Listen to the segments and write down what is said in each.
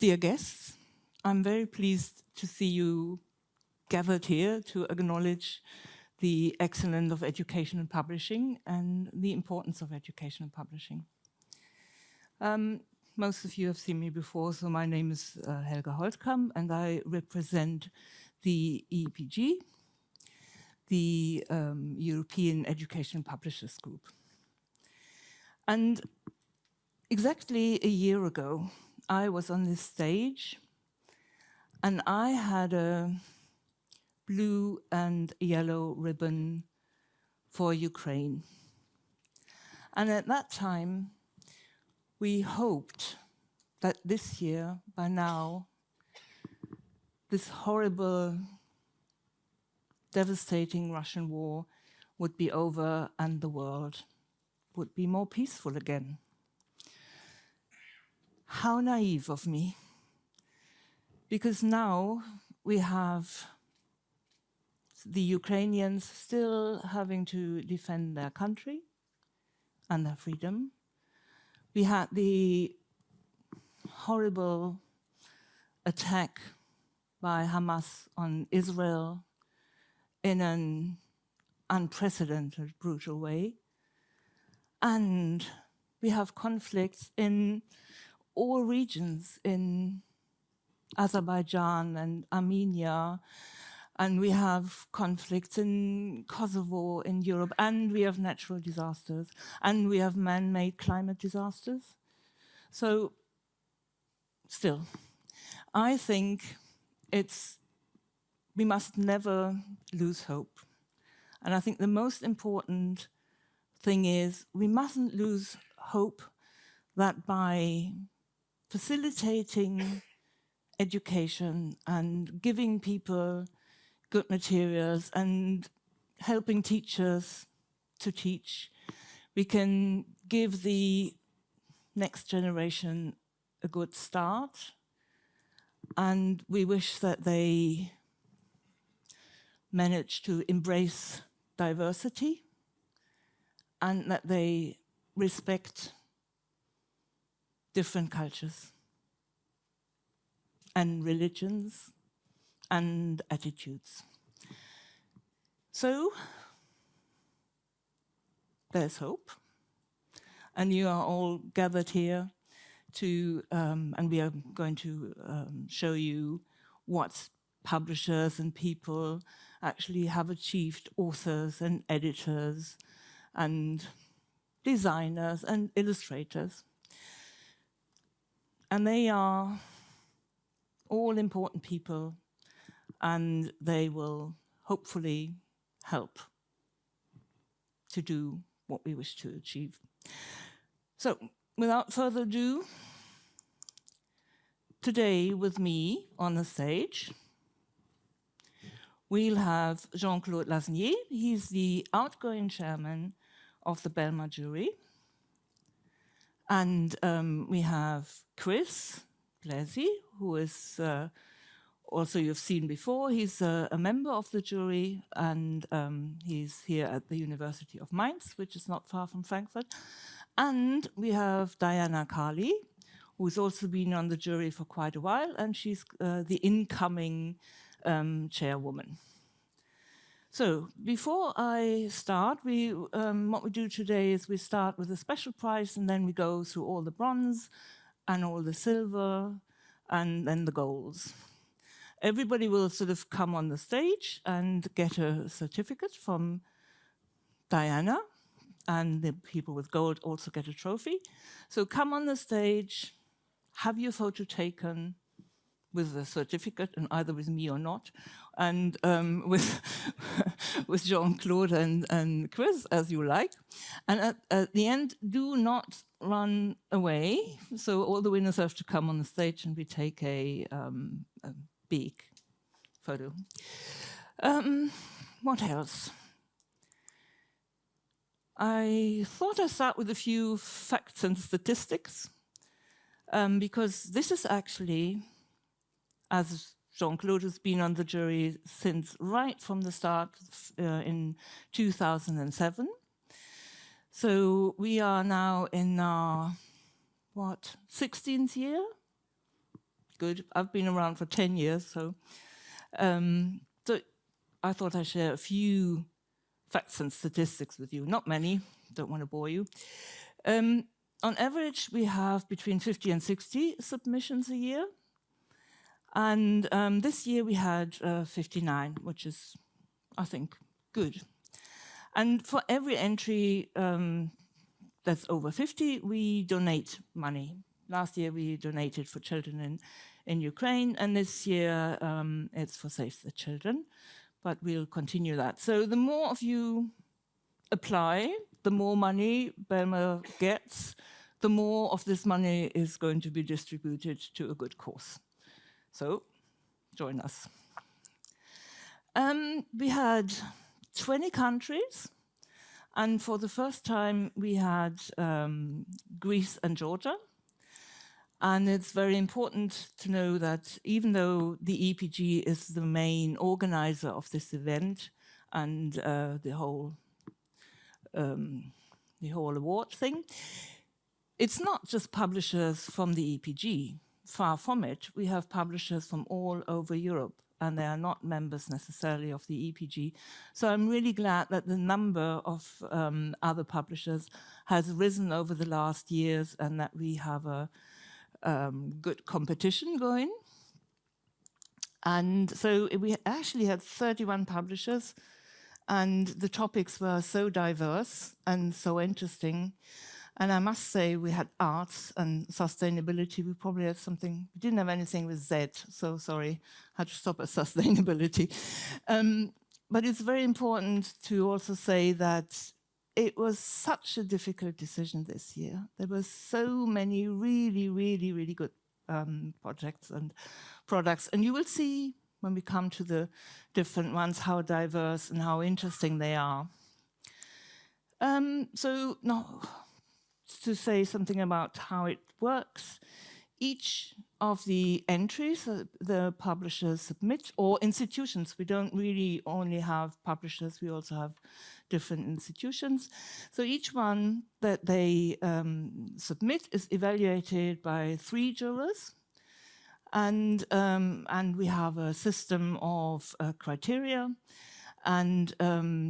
Dear guests, I'm very pleased to see you gathered here to acknowledge the excellence of education and publishing and the importance of education and publishing. Most of you have seen me before, so my name is Helga Holtkamp, and I represent the EPG, the European Education Publishers Group. And exactly a year ago, I was on this stage, and I had a blue and yellow ribbon for Ukraine. And at that time, we hoped that this year, by now, this horrible, devastating Russian war would be over and the world would be more peaceful again. How naive of me. Because now we have the Ukrainians still having to defend their country and their freedom. We had the horrible attack by Hamas on Israel in an unprecedented, brutal way. And we have conflicts in all regions, in Azerbaijan and Armenia, and we have conflicts in Kosovo, in Europe, and we have natural disasters, and we have man-made climate disasters. So, still, I think we must never lose hope. And I think the most important thing is we mustn't lose hope that by facilitating education and giving people good materials and helping teachers to teach, we can give the next generation a good start. And we wish that they manage to embrace diversity and that they respect different cultures and religions and attitudes. So, there's hope. And you are all gathered here to, and we are going to show you what publishers and people actually have achieved, authors and editors and designers and illustrators. And they are all important people, and they will hopefully help to do what we wish to achieve. So, without further ado, today with me on the stage, we'll have Jean-Claude Lasnier. He's the outgoing chairman of the BELMA jury. And we have Chris Blasi, who is also you've seen before. He's a member of the jury, and he's here at the University of Mainz, which is not far from Frankfurt. And we have Diana Carley, who's also been on the jury for quite a while, and she's the incoming chairwoman. So before I start, what we do today is we start with a special prize, and then we go through all the bronze and all the silver and then the golds. Everybody will sort of come on the stage and get a certificate from Diana, and the people with gold also get a trophy. So come on the stage, have your photo taken with the certificate, and either with me or not, and with Jean-Claude and Chris, as you like. And at the end, do not run away. So all the winners have to come on the stage, and we take a big photo. What else? I thought I'd start with a few facts and statistics, because this is actually, as Jean-Claude has been on the jury since right from the start in 2007. So we are now in our, 16th year? good. I've been around for 10 years, so I thought I'd share a few facts and statistics with you. Not many, don't want to bore you. On average, we have between 50 and 60 submissions a year. And this year we had 59, which is, I think, good. And for every entry that's over 50, we donate money. Last year we donated for children in Ukraine, and this year it's for Save the Children, but we'll continue that. So the more of you apply, the more money BELMA gets, the more of this money is going to be distributed to a good cause. So join us. We had 20 countries, and for the first time we had Greece and Georgia. And it's very important to know that even though the EPG is the main organizer of this event and the whole award thing, it's not just publishers from the EPG. Far from it. We have publishers from all over Europe, and they are not members necessarily of the EPG. So I'm really glad that the number of other publishers has risen over the last years, and that we have a good competition going. And so we actually had 31 publishers, and the topics were so diverse and so interesting. And I must say, we had arts and sustainability. We probably had something, we didn't have anything with Z, so sorry, had to stop at sustainability. But it's very important to also say that it was such a difficult decision this year. There were so many really, really, really good projects and products. And you will see when we come to the different ones how diverse and how interesting they are. So now, to say something about how it works, each of the entries the publishers submit, or institutions, we don't really only have publishers, we also have different institutions. So each one that they submit is evaluated by 3 jurors, and we have a system of criteria, and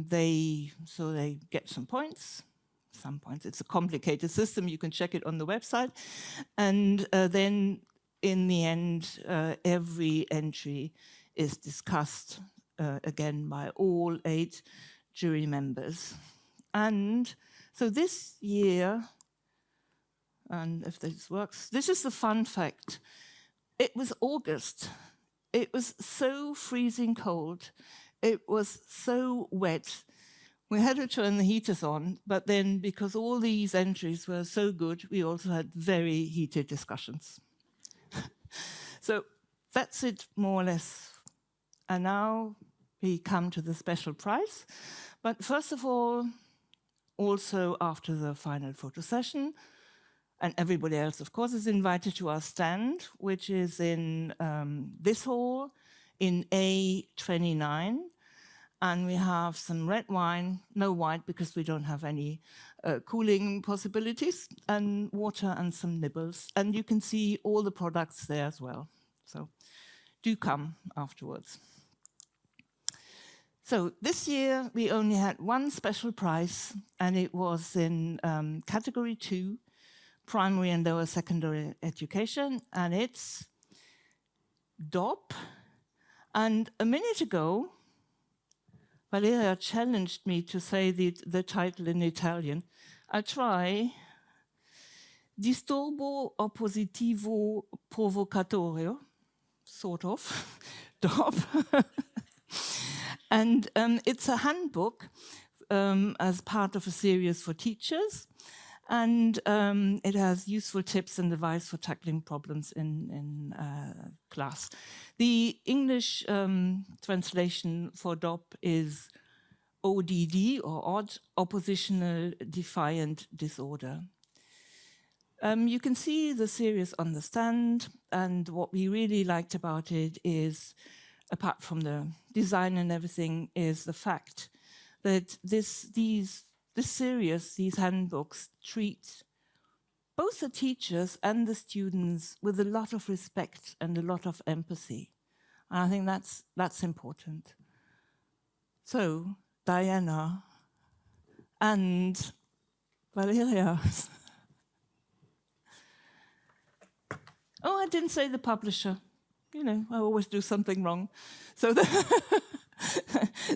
they get some points. It's a complicated system, you can check it on the website. And then in the end, every entry is discussed again by all 8 jury members. And so this year, and if this works, this is the fun fact. It was August. It was so freezing cold. It was so wet. We had to turn the heaters on, but then because all these entries were so good, we also had very heated discussions. So that's it, more or less. And now we come to the special prize. But first of all, also after the final photo session, and everybody else, of course, is invited to our stand, which is in this hall in A29. And we have some red wine, no white because we don't have any cooling possibilities, and water and some nibbles. And you can see all the products there as well. So do come afterwards. So this year we only had one special prize, and it was in category 2, primary and lower secondary education, and it's DOP. And a minute ago, Valeria challenged me to say the title in Italian. I'll try. Disturbo oppositivo provocatorio, sort of, DOP. And it's a handbook as part of a series for teachers. And it has useful tips and advice for tackling problems in class. The English translation for DOP is ODD, or Odd Oppositional Defiant Disorder. You can see the series on the stand, and what we really liked about it is, apart from the design and everything, is the fact that this series, these handbooks, treat both the teachers and the students with a lot of respect and a lot of empathy. And I think that's important. So, Diana and Valeria. Oh, I didn't say the publisher. You know, I always do something wrong. So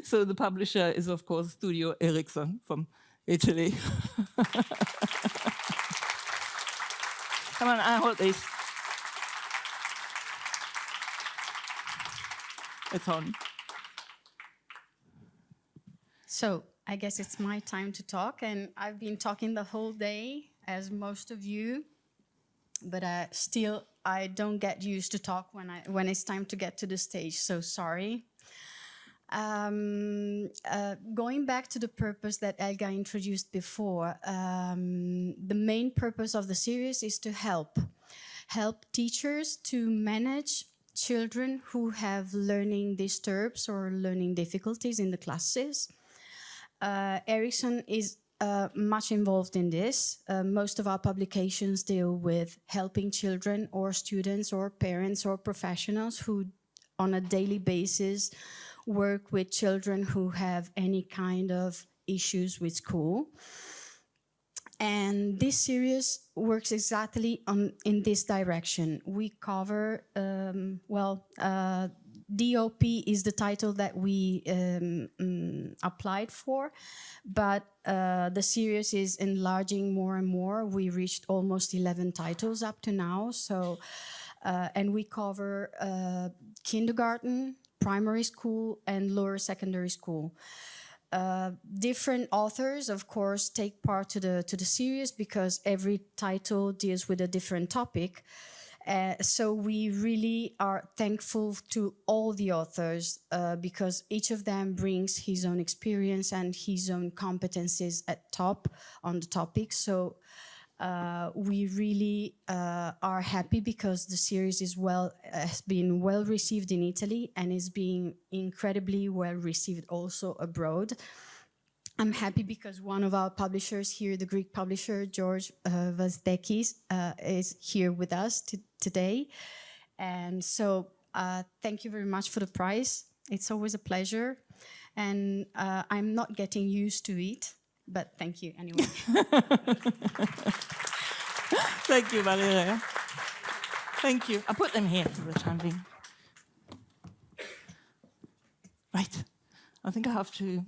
so the publisher is, of course, Studio Ericsson from Italy. Come on, I hold this. It's on. So I guess it's my time to talk, and I've been talking the whole day, as most of you, but still I don't get used to talk when it's time to get to the stage, so sorry. Going back to the purpose that Elga introduced before, the main purpose of the series is to help teachers to manage children who have learning disturbs or learning difficulties in the classes. Ericsson is much involved in this. Most of our publications deal with helping children or students or parents or professionals who on a daily basis work with children who have any kind of issues with school. And this series works exactly in this direction. We cover, DOP is the title that we applied for, but the series is enlarging more and more. We reached almost 11 titles up to now. So, and we cover kindergarten, primary school, and lower secondary school. Different authors, of course, take part to the series because every title deals with a different topic. So we really are thankful to all the authors because each of them brings his own experience and his own competencies at top on the topic. So we really are happy because the series has been well received in Italy and is being incredibly well received also abroad. I'm happy because one of our publishers here, the Greek publisher, George Vazdekis, is here with us today. And so thank you very much for the prize. It's always a pleasure. And I'm not getting used to it, but thank you anyway. Thank you, Valeria. Thank you. I'll put them here for the time being. Right. I think I have to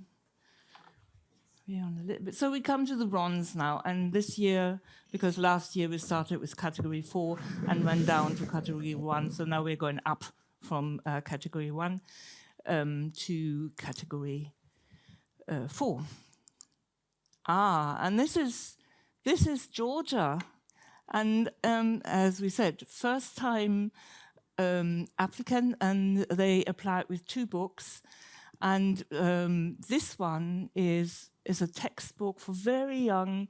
be on a little bit. So we come to the bronze now. And this year, because last year we started with category 4 and went down to category 1. So now we're going up from category 1 to category 4. And this is Georgia. And as we said, first time applicant, and they applied with 2 books. And this one is a textbook for very young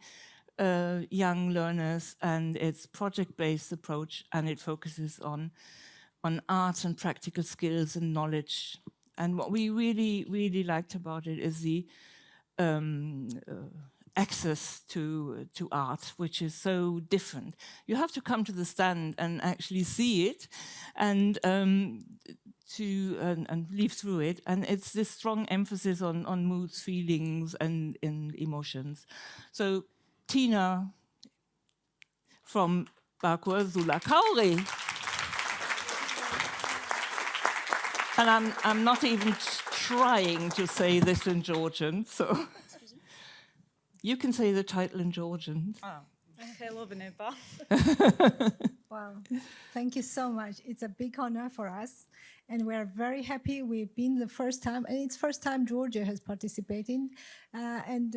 learners, and it's project-based approach, and it focuses on art and practical skills and knowledge. And what we really liked about it is the access to art, which is so different. You have to come to the stand and actually see it, and leaf through it. And it's this strong emphasis on moods, feelings, and emotions. So Tina from Bakua Zulakauri. And I'm not even trying to say this in Georgian, so you can say the title in Georgian. Hello, Venepa. Wow, thank you so much. It's a big honor for us, and we're very happy. We've been the first time, and it's first time Georgia has participated, and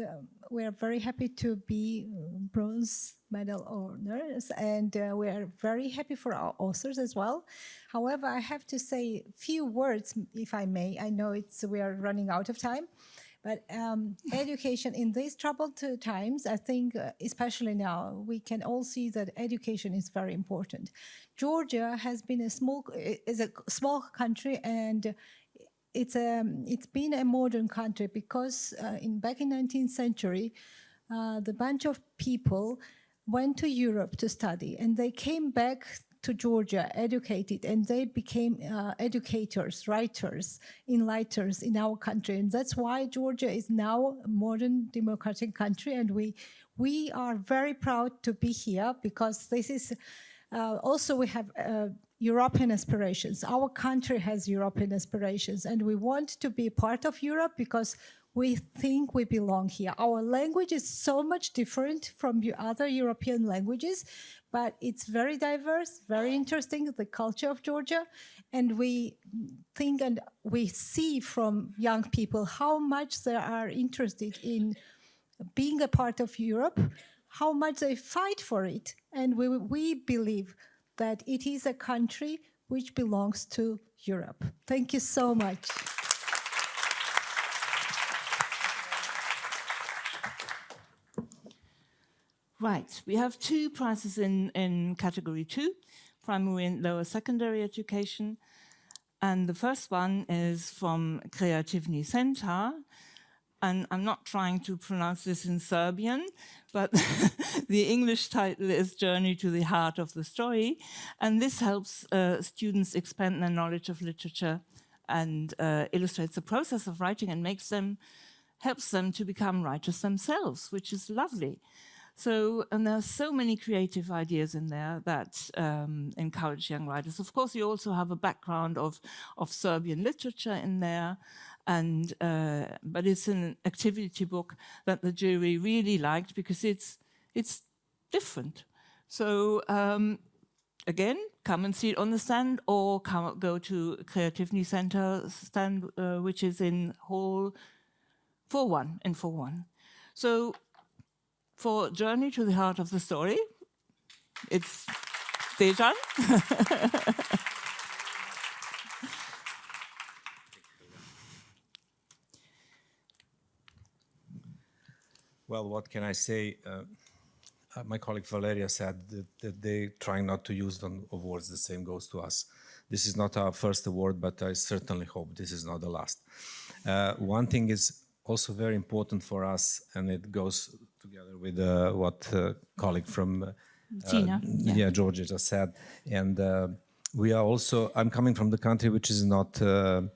we're very happy to be bronze medal owners, and we are very happy for our authors as well. However, I have to say a few words, if I may. I know we are running out of time. But education in these troubled times, I think, especially now, we can all see that education is very important. Georgia has been a small country, and it's been a modern country because back in 19th century, the bunch of people went to Europe to study, and they came back to Georgia educated, and they became educators, writers, enlighters in our country. And that's why Georgia is now a modern democratic country, and we are very proud to be here, because this is also we have European aspirations. Our country has European aspirations, and we want to be part of Europe because we think we belong here. Our language is so much different from other European languages, but it's very diverse, very interesting, the culture of Georgia. And we think and we see from young people how much they are interested in being a part of Europe, how much they fight for it. And we believe that it is a country which belongs to Europe. Thank you so much. Right, we have 2 prizes in category 2, primary and lower secondary education. And the first one is from Kreativni Center. And I'm not trying to pronounce this in Serbian, but the English title is Journey to the Heart of the Story. And this helps students expand their knowledge of literature and illustrates the process of writing and helps them to become writers themselves, which is lovely. So, and there are so many creative ideas in there that encourage young writers. Of course, you also have a background of Serbian literature in there, and but it's an activity book that the jury really liked because it's different. So again, come and see it on the stand, or go to Kreativni Center stand, which is in Hall 4-1 in 4-1. So. For Journey to the Heart of the Story, it's Dejan. Well, what can I say? My colleague Valeria said that they try not to use awards. The same goes to us. This is not our first award, but I certainly hope this is not the last. One thing is also very important for us, and it goes together with what colleague from Tina, Georgia just said. And we are also, I'm coming from the country which is not a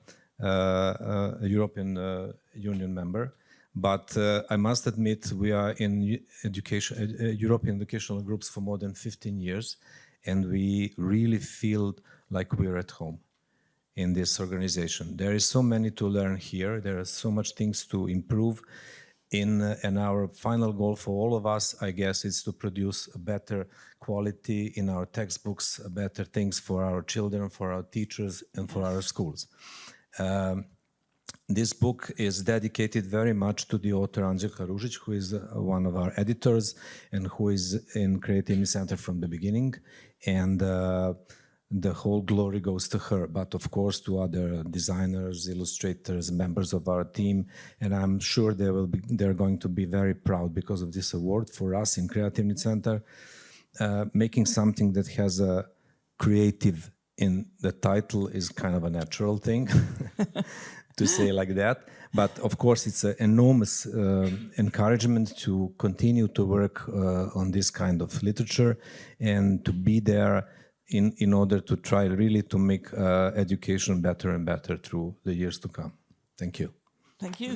European Union member, but I must admit we are in European educational groups for more than 15 years, and we really feel like we're at home in this organization. There is so many to learn here. There are so much things to improve. And our final goal for all of us, I guess, is to produce a better quality in our textbooks, better things for our children, for our teachers, and for our schools. This book is dedicated very much to the author Anđelka Ružić, who is one of our editors and who is in Creativity Center from the beginning. And the whole glory goes to her, but of course to other designers, illustrators, members of our team, and I'm sure they're going to be very proud because of this award. For us in Creativity Center, making something that has a creative in the title is kind of a natural thing to say like that. But of course, it's an enormous encouragement to continue to work on this kind of literature and to be there in order to try really to make education better and better through the years to come. Thank you. Thank you.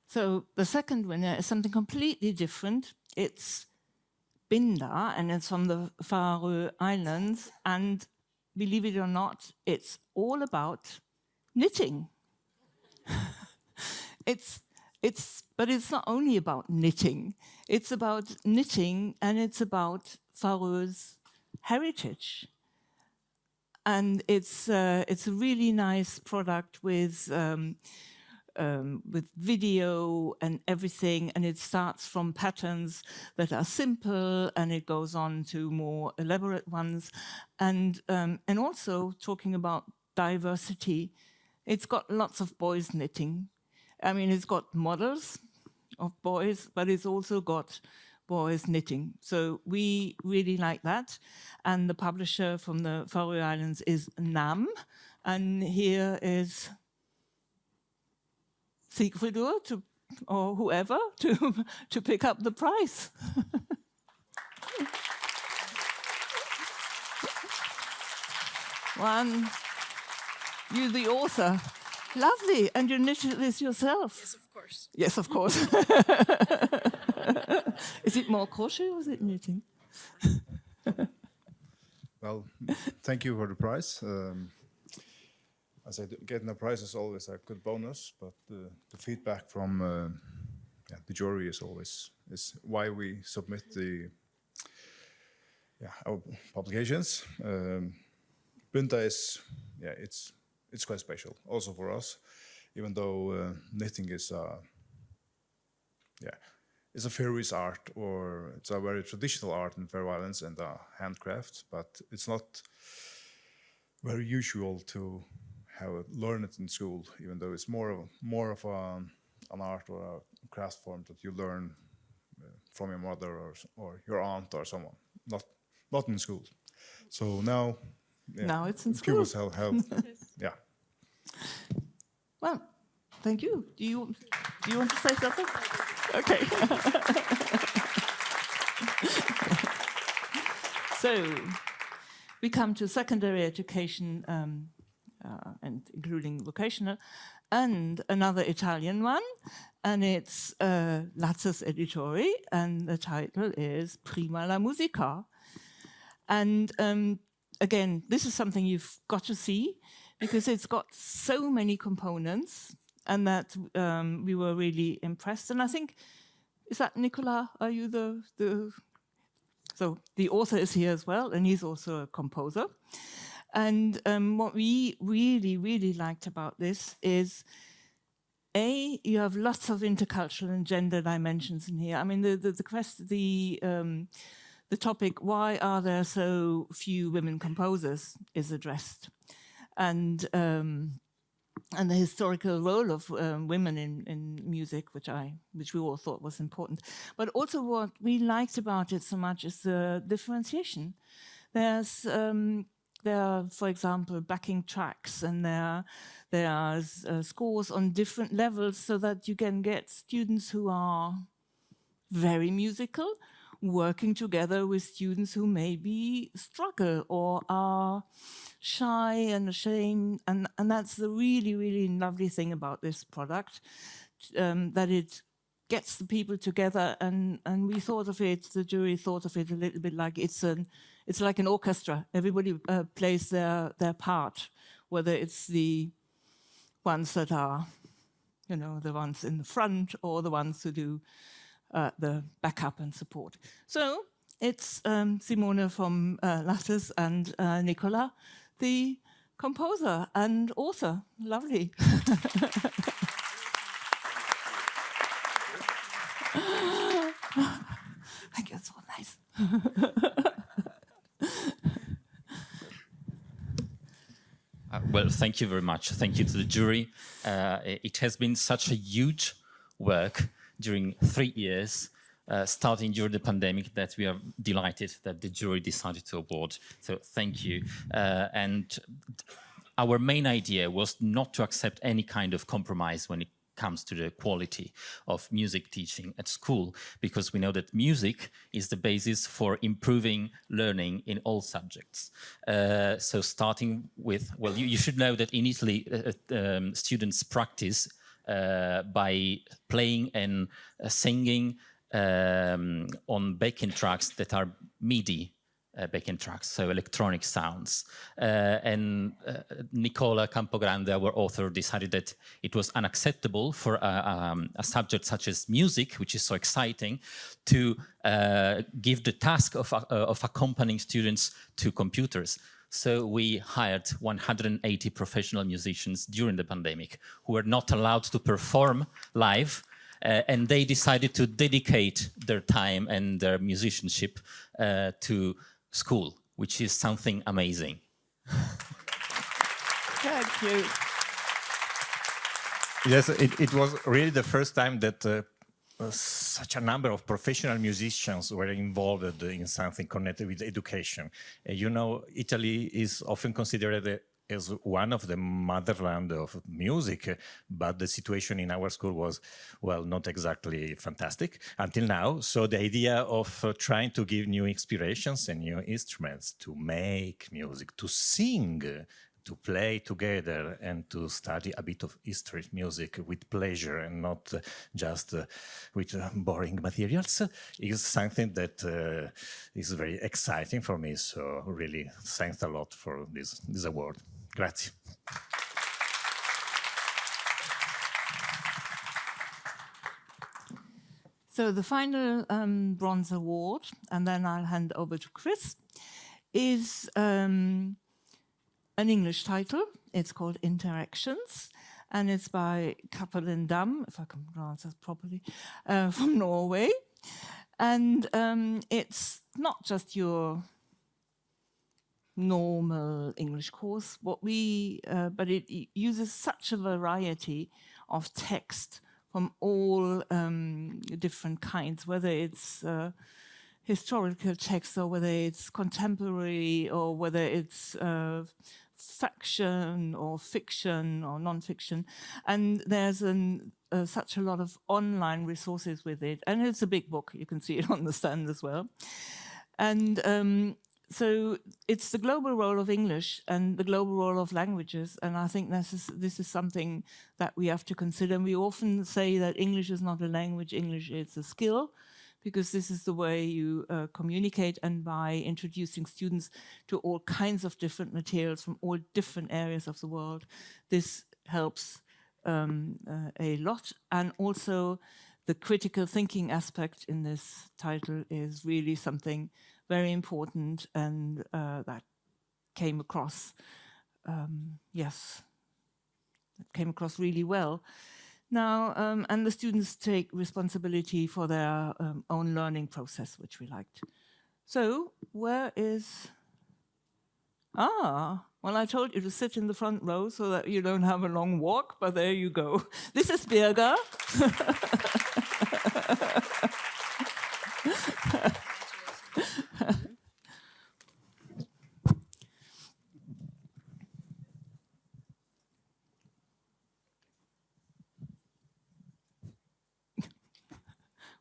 So the second winner is something completely different. It's Binda, and it's from the Faroe Islands. And believe it or not, it's all about knitting. But it's not only about knitting. It's about knitting, and it's about Faroe's heritage. And it's a really nice product with video and everything. And it starts from patterns that are simple, and it goes on to more elaborate ones. And also talking about diversity, it's got lots of boys knitting. I mean, it's got models of boys, but it's also got boys knitting. So we really like that. And the publisher from the Faroe Islands is NAM. And here is Sigfridur to or whoever to pick up the prize. One, you the author. Lovely, and you knitted this yourself. Yes, of course. Yes, of course. Is it more crochet or is it knitting? Well, thank you for the prize. As I getting a prize is always a good bonus, but the feedback from the jury is always why we submit our publications. Bunta is it's quite special also for us, even though knitting is it's a Faroese art, or it's a very traditional art in Faroe Islands and a handcraft, but it's not very usual to learn it in school, even though it's more of an art or a craft form that you learn from your mother or your aunt or someone, not in school. So now Now it's in school. pupils have yeah. Well, thank you. Do you want to say something? Okay. So we come to secondary education, and including vocational, and another Italian one, and it's Lattes Editori, and the title is Prima la musica. And again, this is something you've got to see, because it's got so many components, and that we were really impressed. And I think, is that Nicola? Are you the So the author is here as well, and he's also a composer. And what we really, really liked about this is, you have lots of intercultural and gender dimensions in here. I mean, the topic, why are there so few women composers, is addressed. And the historical role of women in music, which we all thought was important. But also what we liked about it so much is the differentiation. There are, for example, backing tracks, and there are scores on different levels, so that you can get students who are very musical working together with students who maybe struggle or are shy and ashamed. And that's the really, really lovely thing about this product, that it gets the people together. And we thought of it, the jury thought of it a little bit like it's like an orchestra. Everybody plays their part, whether it's the ones that are, the ones in the front, or the ones who do the backup and support. So it's Simone from Lattes and Nicola, the composer and author. Lovely. Thank you, it's so nice. Well, thank you very much. Thank you to the jury. It has been such a huge work during 3 years, starting during the pandemic, that we are delighted that the jury decided to award. So thank you. And our main idea was not to accept any kind of compromise when it comes to the quality of music teaching at school, because we know that music is the basis for improving learning in all subjects. So starting with, well, you should know that in Italy, students practice by playing and singing on backing tracks that are MIDI backing tracks, so electronic sounds. And Nicola Campogrande, our author, decided that it was unacceptable for a subject such as music, which is so exciting, to give the task of accompanying students to computers. So we hired 180 professional musicians during the pandemic who were not allowed to perform live, and they decided to dedicate their time and their musicianship to school, which is something amazing. Thank you. Yes, it was really the first time that such a number of professional musicians were involved in something connected with education. You know, Italy is often considered as one of the motherland of music, but the situation in our school was, well, not exactly fantastic until now. So the idea of trying to give new inspirations and new instruments to make music, to sing, to play together and to study a bit of history music with pleasure and not just with boring materials is something that is very exciting for me. So really, thanks a lot for this award. Grazie. So the final bronze award, and then I'll hand over to Chris, is an English title. It's called Interactions, and it's by Cappelen Dam, if I can pronounce that properly, from Norway. And it's not just your normal English course, but it uses such a variety of text from all different kinds, whether it's historical text or whether it's contemporary or whether it's faction or fiction or non-fiction. And there's such a lot of online resources with it. And it's a big book. You can see it on the stand as well. And so it's the global role of English and the global role of languages. And I think this is something that we have to consider. And we often say that English is not a language, English is a skill, because this is the way you communicate, and by introducing students to all kinds of different materials from all different areas of the world, this helps a lot. And also the critical thinking aspect in this title is really something very important, and that came across, it came across really well. Now, and the students take responsibility for their own learning process, which we liked. So, where is... well, I told you to sit in the front row so that you don't have a long walk, but there you go. This is Birger.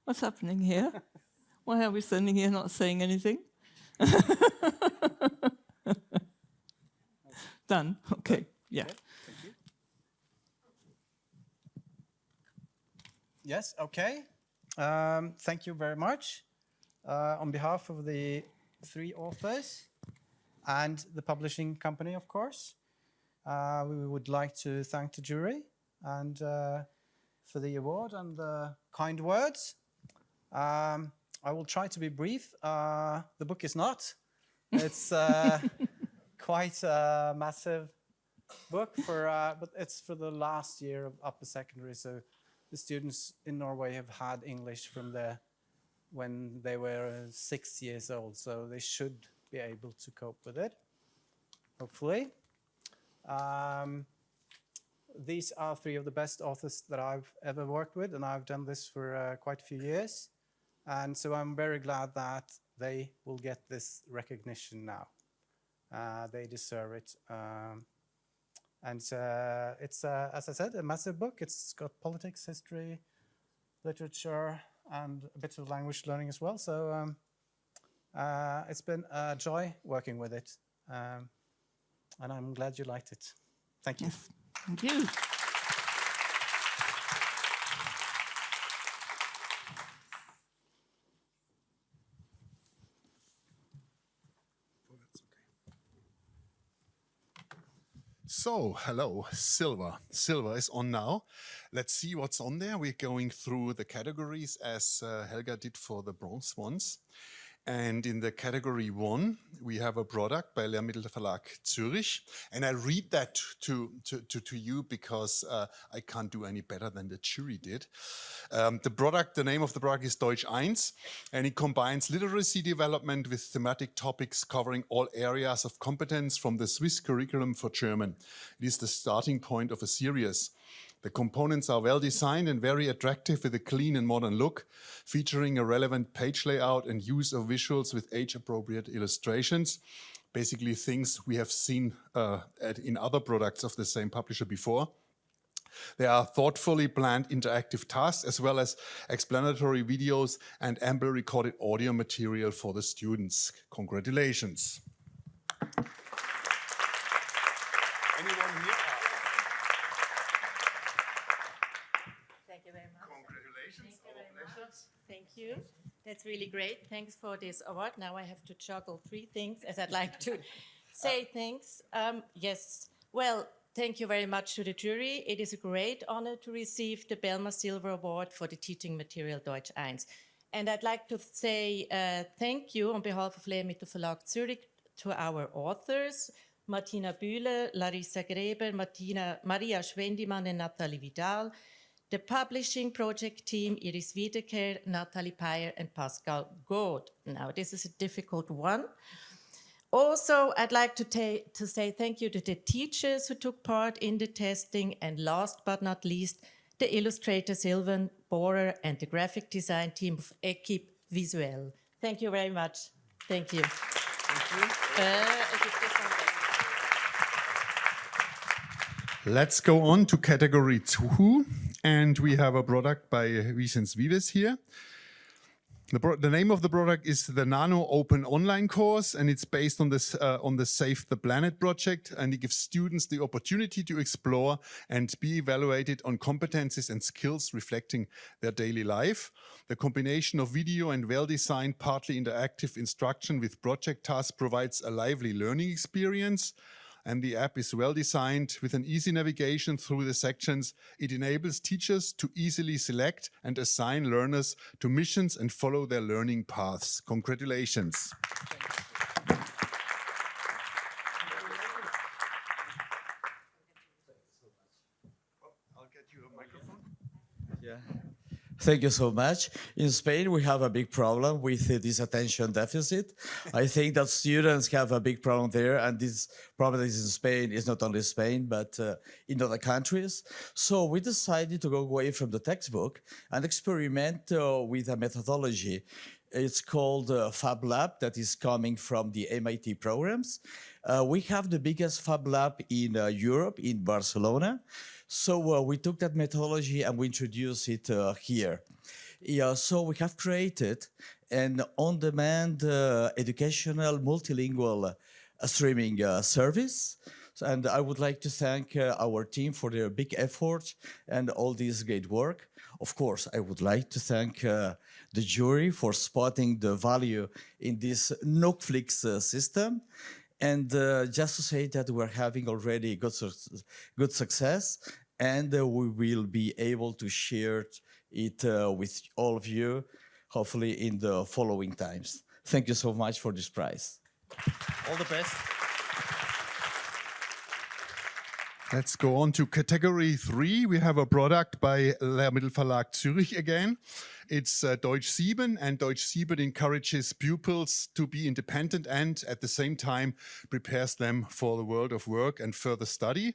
What's happening here? Why are we standing here not saying anything? Done. Okay. Yeah. Okay, thank you. Yes, okay. Thank you very much. On behalf of the 3 authors and the publishing company, of course, we would like to thank the jury and for the award and the kind words. I will try to be brief. The book is not. It's quite a massive book, but it's for the last year of upper secondary. So the students in Norway have had English from when they were 6 years old. So they should be able to cope with it, hopefully. These are 3 of the best authors that I've ever worked with, and I've done this for quite a few years. And so I'm very glad that they will get this recognition now. They deserve it. And it's, as I said, a massive book. It's got politics, history, literature, and a bit of language learning as well. So it's been a joy working with it. And I'm glad you liked it. Thank you. Yes. Thank you. So, hello, Silver. Silver is on now. Let's see what's on there. We're going through the categories as Helga did for the bronze ones. And in the category 1, we have a product by Lehrmittelverlag Zürich. And I read that to you because I can't do any better than the jury did. The name of the product is Deutsch 1, and it combines literacy development with thematic topics covering all areas of competence from the Swiss curriculum for German. It is the starting point of a series. The components are well designed and very attractive with a clean and modern look, featuring a relevant page layout and use of visuals with age-appropriate illustrations. basically things we have seen in other products of the same publisher before. There are thoughtfully planned interactive tasks as well as explanatory videos and ample recorded audio material for the students. Congratulations. Anyone here? Thank you very much. Congratulations. Thank you. That's really great. Thanks for this award. Now I have to juggle three things as I'd like to say thanks. Yes, well, thank you very much to the jury. It is a great honor to receive the BELMA Silver Award for the teaching material Deutsch 1. And I'd like to say thank you on behalf of Lehrmittelverlag Zürich to our authors, Martina Bühler, Larissa Greber, Maria Schwendimann and Nathalie Vidal, the publishing project team, Iris Wiedeker, Nathalie Peyer and Pascal Gaud. Now, this is a difficult one. Also, I'd like to say thank you to the teachers who took part in the testing, and last but not least, the illustrator Sylvain Bohrer and the graphic design team of Equipe Visuelle. Thank you very much. Thank you. Let's go on to category 2, and we have a product by Vicens Vives here. The name of the product is the Nano Open Online Course, and it's based on the Save the Planet project, and it gives students the opportunity to explore and be evaluated on competencies and skills reflecting their daily life. The combination of video and well-designed, partly interactive instruction with project tasks provides a lively learning experience. And the app is well designed with an easy navigation through the sections. It enables teachers to easily select and assign learners to missions and follow their learning paths. Congratulations. I'll get you a microphone. Yeah. Thank you so much. In Spain, we have a big problem with this attention deficit. I think that students have a big problem there, and this problem is in Spain. It's not only Spain, but in other countries. So we decided to go away from the textbook and experiment with a methodology. It's called Fab Lab, that is coming from the MIT programs. We have the biggest Fab Lab in Europe, in Barcelona. So we took that methodology and we introduced it here. Yeah, so we have created an on-demand educational multilingual streaming service. And I would like to thank our team for their big effort and all this great work. Of course, I would like to thank the jury for spotting the value in this Netflix system. And just to say that we're having already good success, and we will be able to share it with all of you, hopefully in the following times. Thank you so much for this prize. All the best. Let's go on to category 3. We have a product by Lehrmittelverlag Zürich again. It's Deutsch 7, and Deutsch 7 encourages pupils to be independent and at the same time prepares them for the world of work and further study.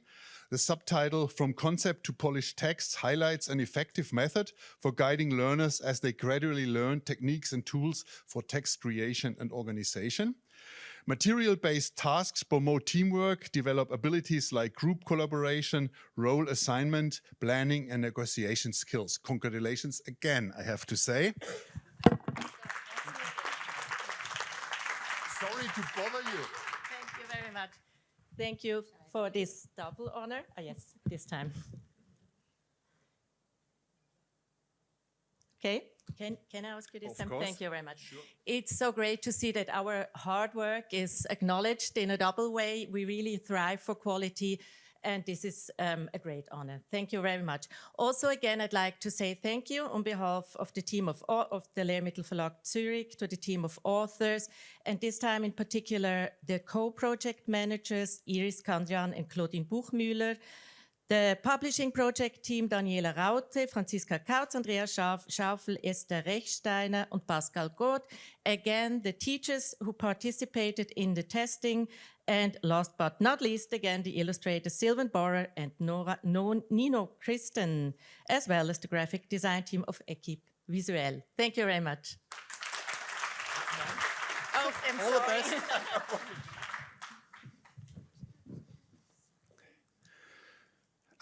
The subtitle, From Concept to Polished Text, highlights an effective method for guiding learners as they gradually learn techniques and tools for text creation and organization. Material-based tasks promote teamwork, develop abilities like group collaboration, role assignment, planning, and negotiation skills. Congratulations again, I have to say. Sorry to bother you. Thank you very much. Thank you for this double honor. Yes, this time. Okay. Can I ask you this time? Thank you very much. Sure. It's so great to see that our hard work is acknowledged in a double way. We really thrive for quality, and this is a great honor. Thank you very much. Also, again, I'd like to say thank you on behalf of the team of the Lehrmittelverlag Zürich, to the team of authors, and this time in particular, the co-project managers, Iris Kandrian and Claudine Buchmüller, the publishing project team, Daniela Raute, Franziska Kautz, Andrea Schaufel, Esther Rechsteiner and Pascal Gaud. Again, the teachers who participated in the testing. And last but not least, again, the illustrators Sylvain Bohrer and Nino Christen, as well as the graphic design team of Equipe Visuelle. Thank you very much. Oh, I'm sorry.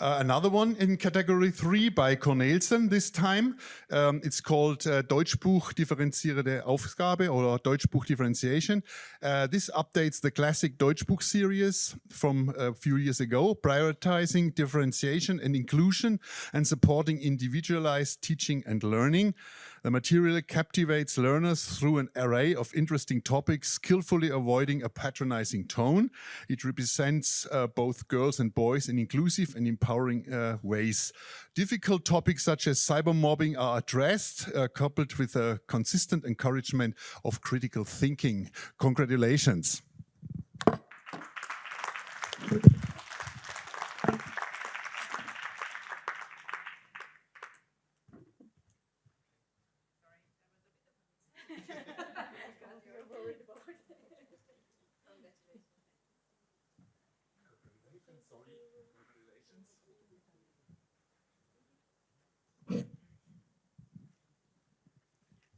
Another one in category 3 by Cornelsen this time. It's called Deutschbuch differenzierte Aufgabe or Deutschbuch differentiation. This updates the classic Deutschbuch series from a few years ago, prioritizing differentiation and inclusion and supporting individualized teaching and learning. The material captivates learners through an array of interesting topics, skillfully avoiding a patronizing tone. It represents both girls and boys in inclusive and empowering ways. Difficult topics such as cybermobbing are addressed, coupled with a consistent encouragement of critical thinking. Congratulations.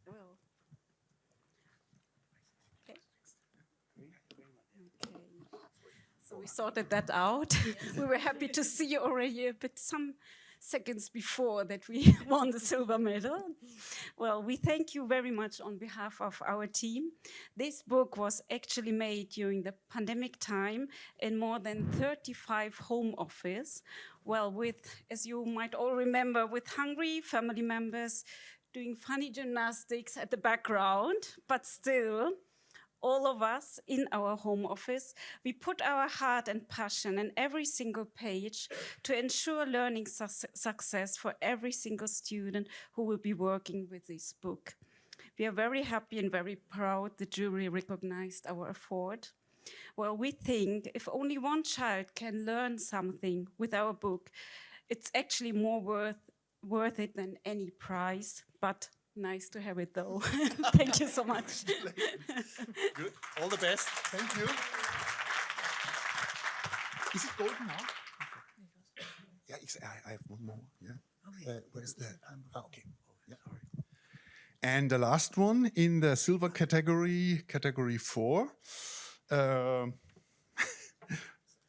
Well, okay. So we sorted that out. We were happy to see you already a bit some seconds before that we won the silver medal. Well, we thank you very much on behalf of our team. This book was actually made during the pandemic time in more than 35 home office. Well, with, as you might all remember, with hungry family members doing funny gymnastics at the background, but still, all of us in our home office, we put our heart and passion in every single page to ensure learning success for every single student who will be working with this book. We are very happy and very proud the jury recognized our effort. Well, we think if only one child can learn something with our book, it's actually more worth it than any prize, but nice to have it though. Thank you so much. Good. All the best. Thank you. Is it golden now? Yeah, I have one more. Yeah. Where's the? Okay. Yeah. And the last one in the silver category, category 4.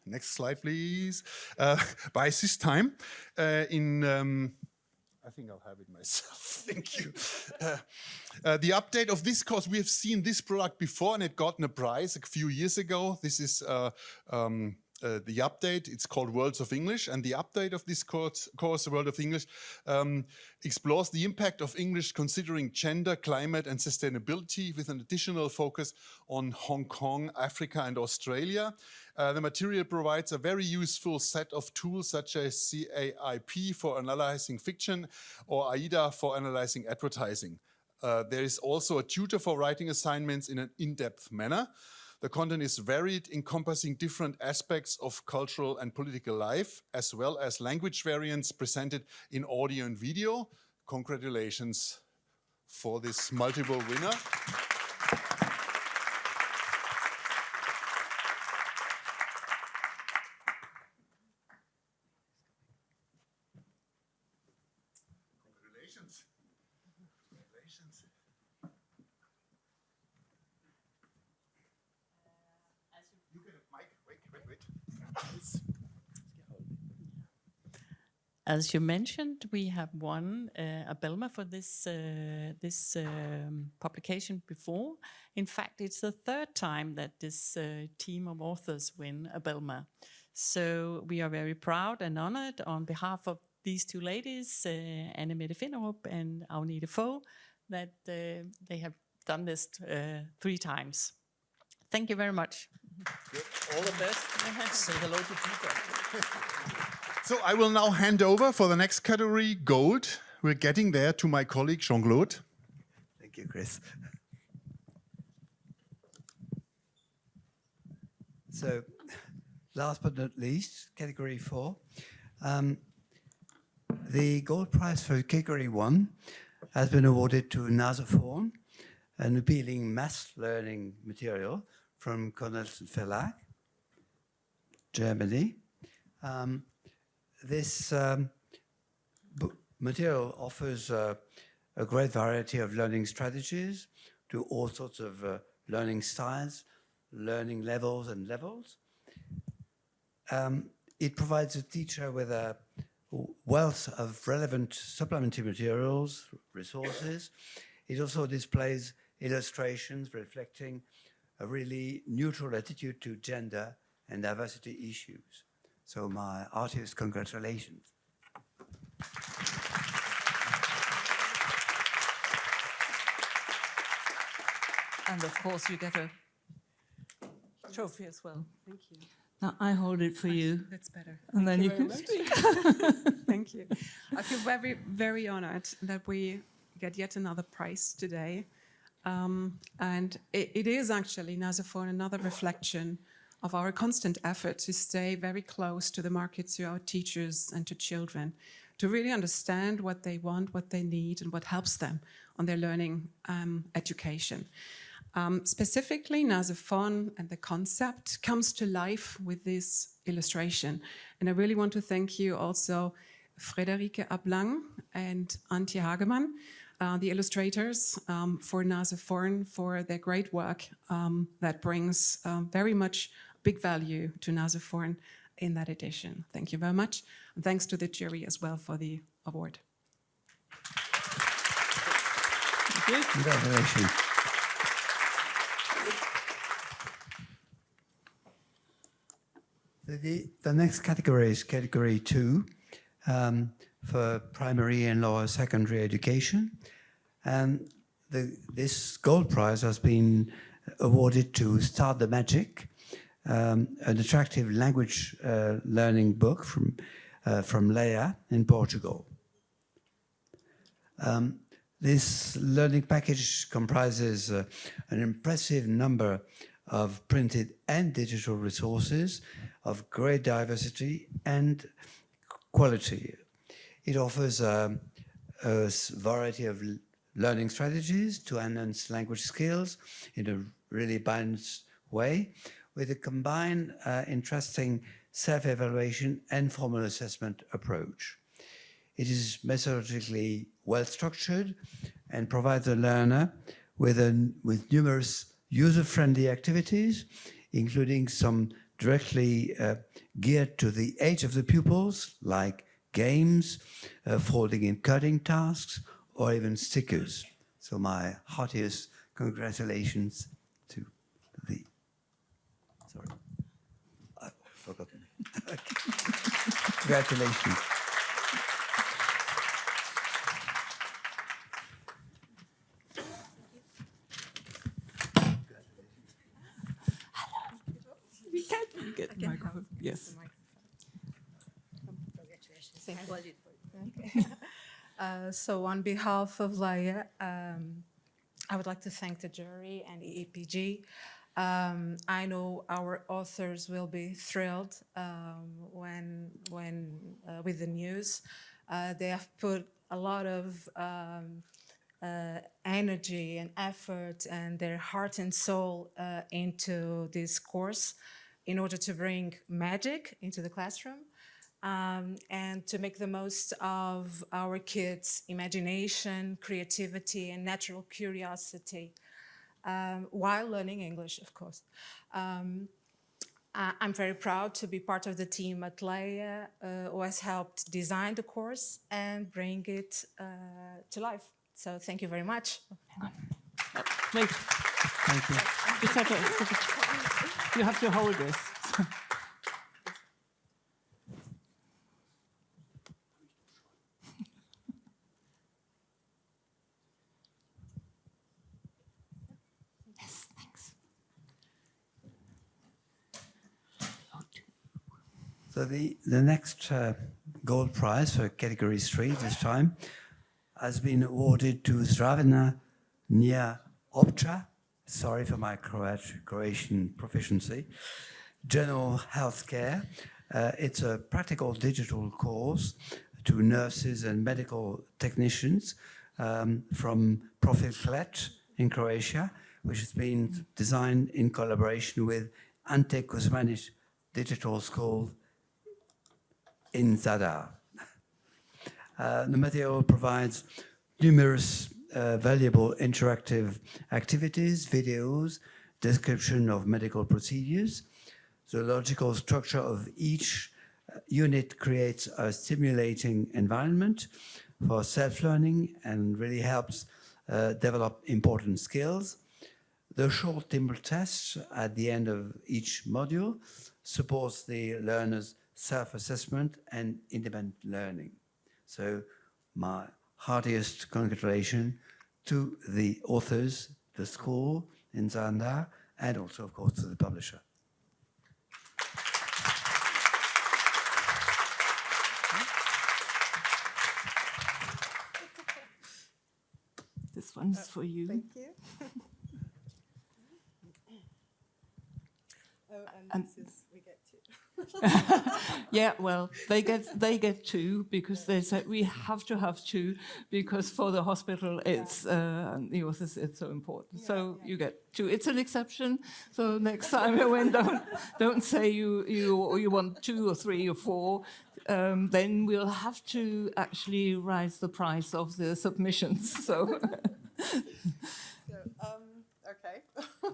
Next slide, please. By this time, I think I'll have it myself. Thank you. The update of this course, we have seen this product before and it gotten a prize a few years ago. This is the update. It's called Worlds of English. And the update of this course World of English, explores the impact of English considering gender, climate, and sustainability with an additional focus on Hong Kong, Africa, and Australia. The material provides a very useful set of tools such as CAIP for analyzing fiction or AIDA for analyzing advertising. There is also a tutor for writing assignments in an in-depth manner. The content is varied, encompassing different aspects of cultural and political life, as well as language variants presented in audio and video. Congratulations for this multiple winner. Congratulations. Congratulations. You get a mic. Wait. As you mentioned, we have won a BELMA for this publication before. In fact, it's the third time that this team of authors win a BELMA. So we are very proud and honored on behalf of these two ladies, Anne-Mette Finderup and Agnete Fogh, that they have done this 3 times. Thank you very much. Good. All the best. Say hello to Peter. So I will now hand over for the next category, gold. We're getting there, to my colleague Jean-Claude. Thank you, Chris. So, last but not least, category 4. The gold prize for category 1 has been awarded to Nasophon, an appealing math learning material from Cornelsen Verlag, Germany. This material offers a great variety of learning strategies to all sorts of learning styles, learning levels and levels. It provides a teacher with a wealth of relevant supplementary materials, resources. It also displays illustrations reflecting a really neutral attitude to gender and diversity issues. So my artist, congratulations. And of course, you get a trophy as well. Thank you. Now I hold it for you, That's better. and then you Thank can very speak. much. Thank you. I feel very, very honored that we get yet another prize today. And it is actually, Nazaphone, another reflection of our constant effort to stay very close to the market, to our teachers and to children, to really understand what they want, what they need, and what helps them on their learning education. Specifically, Nazaphone and the concept comes to life with this illustration. And I really want to thank you also, Friederike Ablang and Antje Hagemann, the illustrators for Nazaphone, for their great work that brings very much big value to Nazaphone in that edition. Thank you very much. And thanks to the jury as well for the award. Thank you. Congratulations. The next category is category 2 for primary and lower secondary education. And this gold prize has been awarded to Start the Magic, an attractive language learning book from Leia in Portugal. This learning package comprises an impressive number of printed and digital resources of great diversity and quality. It offers a variety of learning strategies to enhance language skills in a really balanced way, with a combined interesting self-evaluation and formal assessment approach. It is methodologically well-structured and provides the learner with numerous user-friendly activities, including some directly geared to the age of the pupils, like games, folding and cutting tasks, or even stickers. So my heartiest congratulations to the... Sorry, I forgot. Congratulations. We can get the microphone. Yes. So on behalf of Leia, I would like to thank the jury and the EPG. I know our authors will be thrilled when with the news. They have put a lot of energy and effort and their heart and soul into this course in order to bring magic into the classroom. And to make the most of our kids' imagination, creativity, and natural curiosity while learning English, of course. I'm very proud to be part of the team at Leia who has helped design the course and bring it to life. So thank you very much. Wait. Thank you. You have to hold this. Yes, thanks. So the next gold prize for category 3 this time has been awarded to Zdravena Nia Opcha, sorry for my Croatian proficiency, General Healthcare. It's a practical digital course to nurses and medical technicians from Profil Klet in Croatia, which has been designed in collaboration with Ante Kuzmanic Digital School in Zadar. The material provides numerous valuable interactive activities, videos, description of medical procedures. The logical structure of each unit creates a stimulating environment for self-learning and really helps develop important skills. The short Timber test at the end of each module supports the learner's self-assessment and independent learning. So my heartiest congratulations to the authors, the school in Zaandam, and also, of course, to the publisher. This one's for you. Thank you. Oh, and this is, we get two. Yeah, well, they get two because they said we have to have two because for the hospital it's the authors it's so important. Yeah, so yeah. you get two. It's an exception. So next time when don't say you want 2 or 3 or 4. Then we'll have to actually raise the price of the submissions. So. So, okay.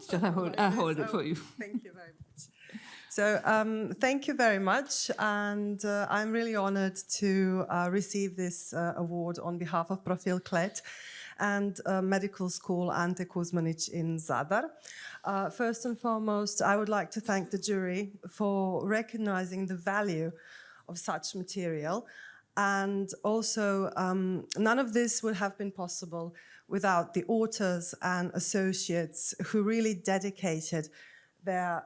Shall I hold it for you? Thank you very much. So thank you very much, and I'm really honored to receive this award on behalf of Profil Klet and Medical School Ante Kuzmanic in Zadar. First and foremost, I would like to thank the jury for recognizing the value of such material, and also none of this would have been possible without the authors and associates who really dedicated their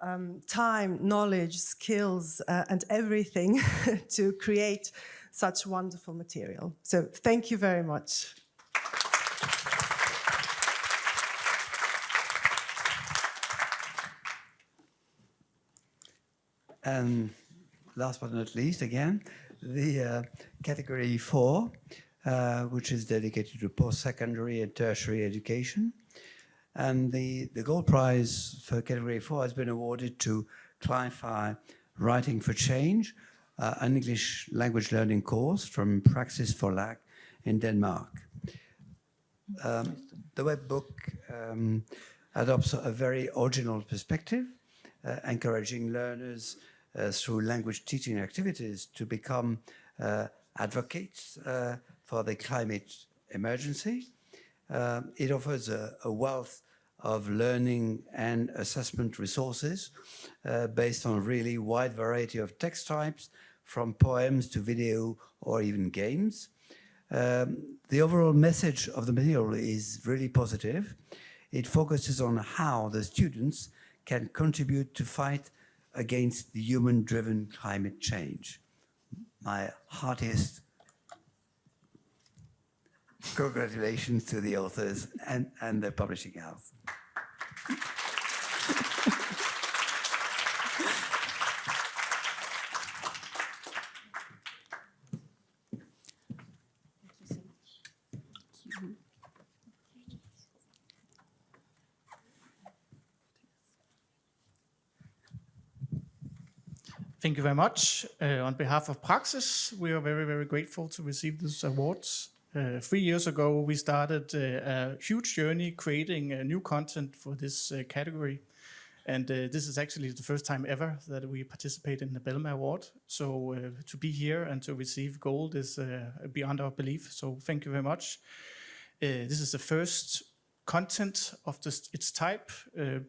time, knowledge, skills, and everything to create such wonderful material. So thank you very much. And last but not least, again, the category 4, which is dedicated to post-secondary and tertiary education. And the gold prize for category 4 has been awarded to Clarify Writing for Change, an English language learning course from Praxis for Lac in Denmark. The webbook adopts a very original perspective, encouraging learners through language teaching activities to become advocates for the climate emergency. It offers a wealth of learning and assessment resources based on a really wide variety of text types, from poems to video or even games. The overall message of the material is really positive. It focuses on how the students can contribute to fight against the human-driven climate change. My heartiest congratulations to the authors and the publishing house. Thank you very much. On behalf of Praxis, we are very, very grateful to receive this award. 3 years ago, we started a huge journey creating new content for this category. And this is actually the first time ever that we participate in the BELMA Award. So to be here and to receive gold is beyond our belief. So thank you very much. This is the first content of its type,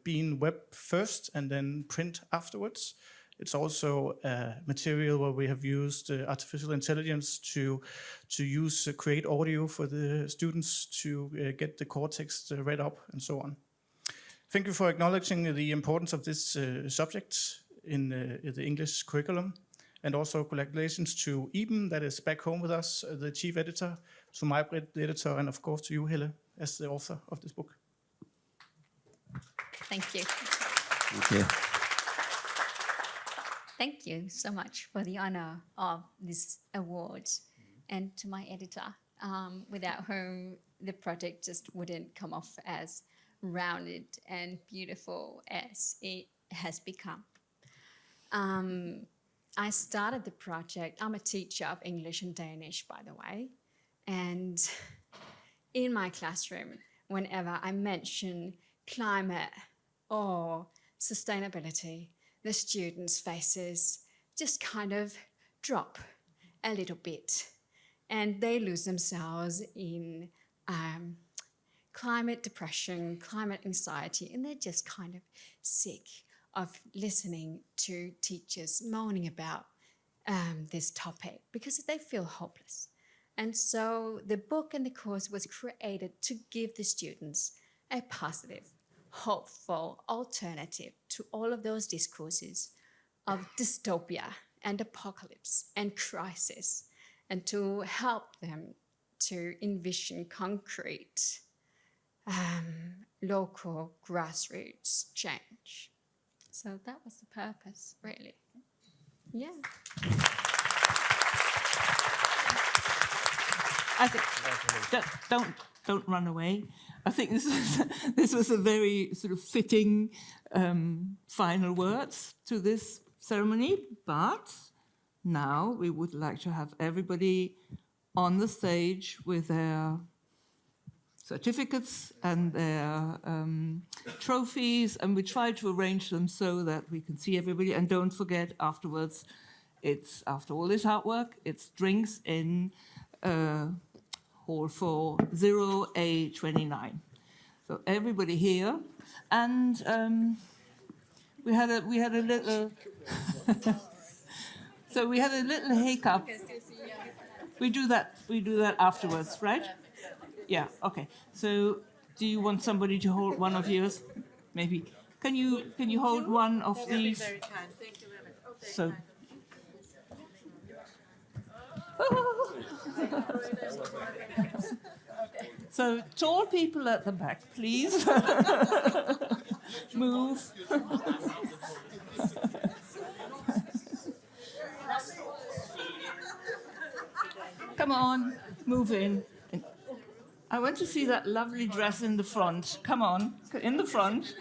being web first and then print afterwards. It's also a material where we have used artificial intelligence to create audio for the students to get the core text read up and so on. Thank you for acknowledging the importance of this subject in the English curriculum, and also congratulations to Iben, that is back home with us, the chief editor, to Maj-Britt, the editor, and of course to you, Helle, as the author of this book. Thank you. Thank you. Thank you so much for the honor of this award, and to my editor, without whom the project just wouldn't come off as rounded and beautiful as it has become. I started the project. I'm a teacher of English and Danish, by the way, and in my classroom, whenever I mention climate or sustainability, the students' faces just kind of drop a little bit, and they lose themselves in climate depression, climate anxiety, and they're just kind of sick of listening to teachers moaning about this topic because they feel hopeless. And so the book and the course was created to give the students a positive, hopeful alternative to all of those discourses of dystopia and apocalypse and crisis, and to help them to envision concrete local grassroots change. So that was the purpose, really. Yeah. I think don't run away. I think this was a very sort of fitting final words to this ceremony. But now we would like to have everybody on the stage with their certificates and their trophies, and we try to arrange them so that we can see everybody. And don't forget, afterwards, it's after all this hard work, it's drinks in Hall 4, 0A29. So everybody here, and we had a little. So we had a little hiccup. We do that afterwards, right? Yeah, okay. So do you want somebody to hold one of yours? Maybe. Can you hold one of these? Very kind. Thank you very much. Okay, So. So tall people at the back, please. Move. Come on, move in. I want to see that lovely dress in the front. Come on, in the front.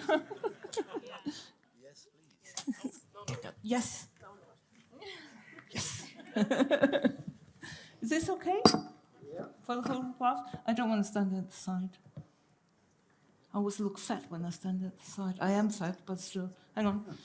Yes. Yes. Is this okay? For the photograph? I don't want to stand at the side. I always look fat when I stand at the side. I am fat, but still. Hang on.